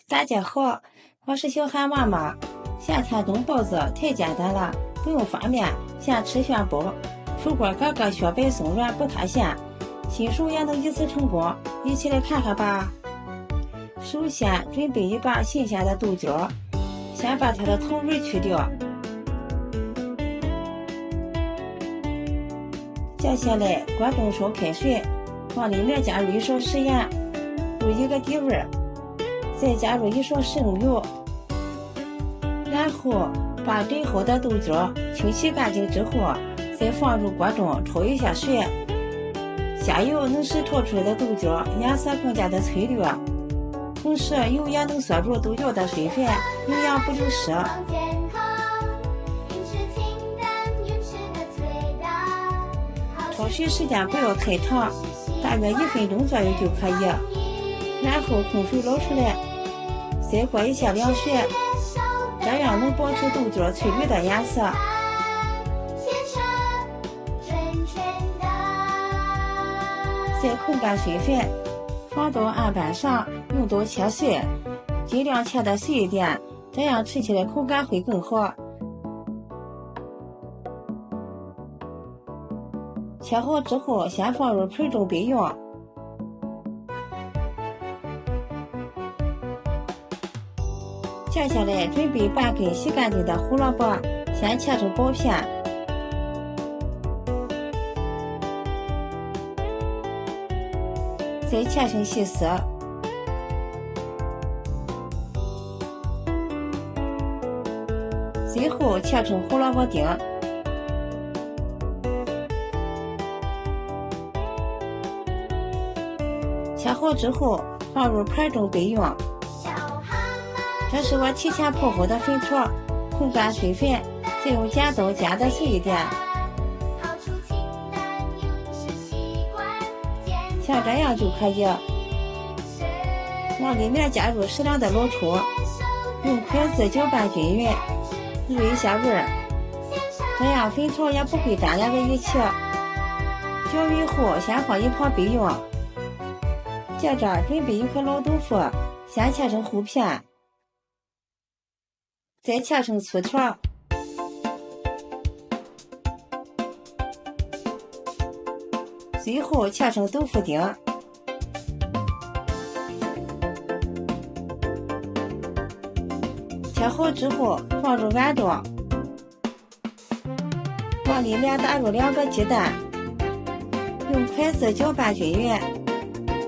大家好，我是小韩妈妈。夏天炖包子太简单了，不用发面，先吃现包，出锅个个雪白松软不塌陷，新手也能一次成功。一起来看看吧。首先准备一把新鲜的豆角，先把它的头蕊去掉。接下来锅中烧开水，往里面加入1勺食盐，入一个底味，再加入1勺生油，然后把炖好的豆角清洗干净之后，再放入锅中焯一下水。下油能使焯出来的豆角颜色更加的翠绿，同时油也能锁住豆角的水分，营养不流失。焯水时间不要太长，大约1分钟左右就可以。然后控水捞出来，再过一些凉水，这样能保持豆角翠绿的颜色。再控干水分，放到案板上，用刀切碎，尽量切得碎一点，这样吃起来口感会更好。切好之后，先放入盆中备用。接下来准备半根洗干净的胡萝卜，先切成薄片，再切成细丝，最后切成胡萝卜丁。切好之后放入盘中备用。这是我提前泡好的粉条，控干水分，再用剪刀剪得碎一点，像这样就可以。往里面加入适量的老抽，用筷子搅拌均匀，入一下味儿，这样粉条也不会粘连在一起。搅匀后先放一旁备用。接着准备1颗老豆腐，先切成厚片，再切成粗条，最后切成豆腐丁。切好之后放入碗中，往里面打入2个鸡蛋，用筷子搅拌均匀，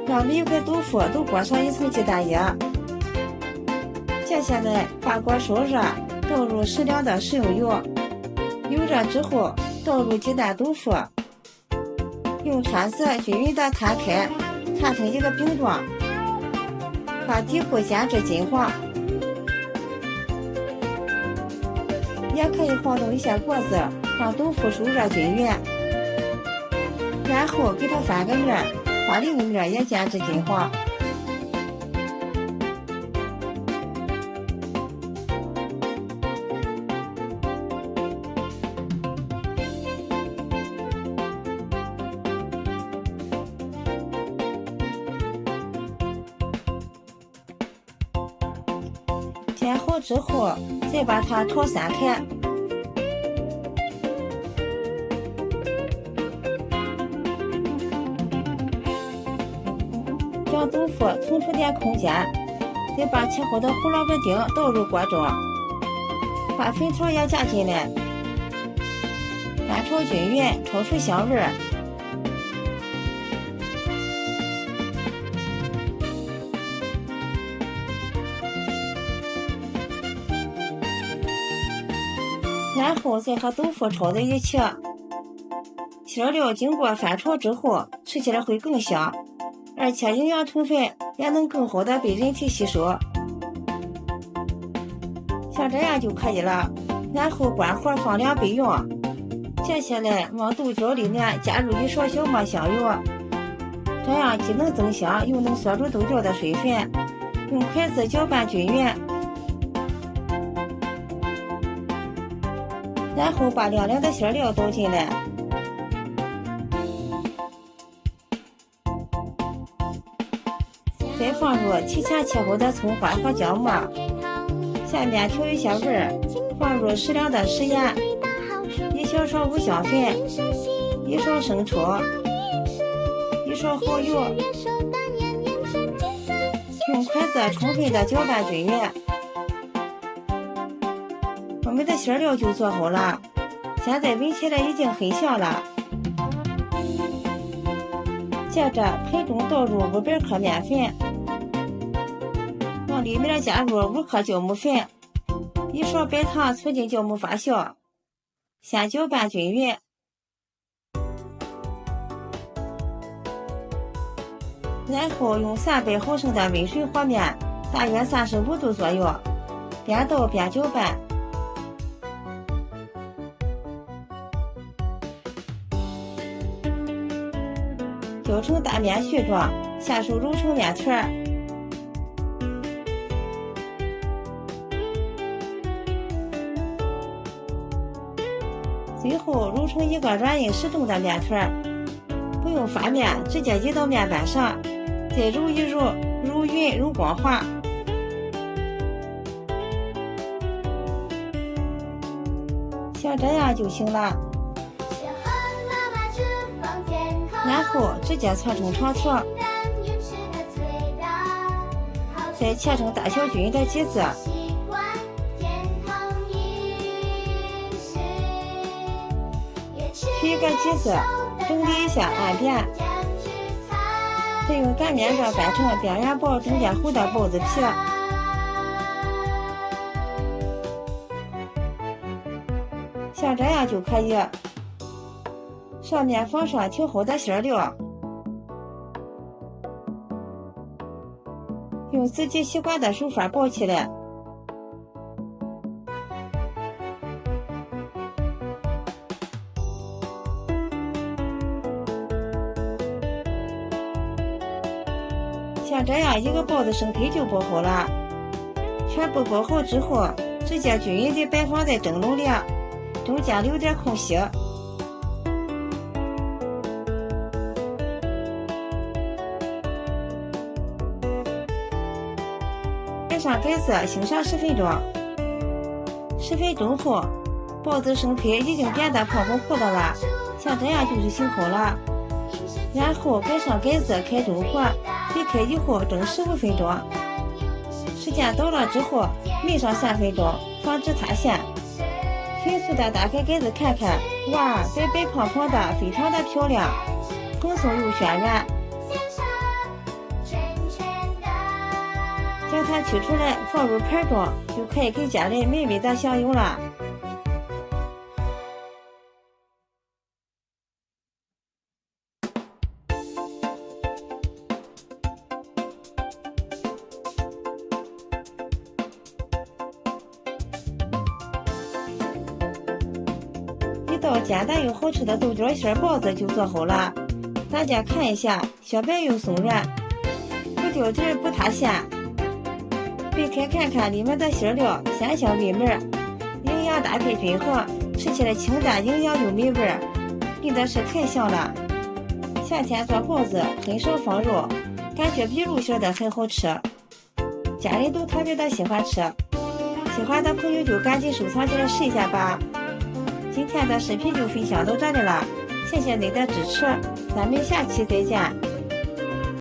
让每块豆腐都裹上一层鸡蛋液。接下来把锅烧热，倒入适量的食用油，油热之后倒入鸡蛋豆腐，用摊子均匀的摊开，摊成一个饼状，把底部煎至金黄。也可以晃动一下锅子，让豆腐受热均匀，然后给它翻个面，把另一面也煎至金黄。煎好之后，再把它炒散开。将豆腐腾出点空间，再把切好的胡萝卜丁倒入锅中，把粉条也加进来，翻炒均匀，炒出香味儿。然后再和豆腐炒在一起，馅料经过翻炒之后，吃起来会更香，而且营养成分也能更好的被人体吸收。像这样就可以了，然后关火放凉备用。接下来往豆角里面加入1勺小磨香油，这样既能增香，又能锁住豆角的水分，用筷子搅拌均匀。然后把凉凉的馅料倒进来，再再放入提前切好的葱花和姜末，下面调一下味儿，放入适量的食盐，1小勺五香粉，1勺生抽，1勺蚝油，用筷子充分的搅拌均匀。我们的馅料就做好了，现在闻起来已经很香了。接着盆中倒入500克面粉，往里面加入5克酵母粉，1勺白糖促进酵母发酵，先搅拌均匀。然后用300毫升的温水和面，大约35度左右，边倒边搅拌。搅成大面絮状，下手揉成面团。最后揉成一个软硬适中的面团，不用发面，直接移到面板上，再揉一揉，揉匀揉光滑。像这样就行了。然后直接搓成长条，再切成大小均匀的剂子，取一个剂子，整理一下按扁，再用擀面杖擀成边缘薄中间厚的包子皮。像这样就可以。上面放上调好的馅料，用自己习惯的手法包起来。像这样一个包子生坯就包好了。全部包好之后，直接均匀地摆放在蒸笼里，中间留点空隙。盖上盖子，欣赏10分钟。10分钟后，包子生坯已经变得胖乎乎的了，像这样就是醒好了。然后盖上盖子，开中火，推开以后蒸15分钟。时间到了之后，焖上3分钟，防止塌陷。迅速的打开盖子看看，哇，白白胖胖的，非常的漂亮，蓬松又暄软。将它取出来，放入盘中，就可以给家人美味的享用了。一道简单又好吃的豆角馅包子就做好了，大家看一下，小白又松软，不掉底不塌陷。掰开看看里面的馅料，鲜香味美，营养搭配均衡，吃起来清淡营养又美味，真的是太香了。夏天做包子很少放肉，感觉比肉馅的还好吃，家人都特别的喜欢吃。喜欢的朋友就赶紧收藏起来试一下吧。今天的视频就分享到这里了，谢谢你的支持，咱们下期再见。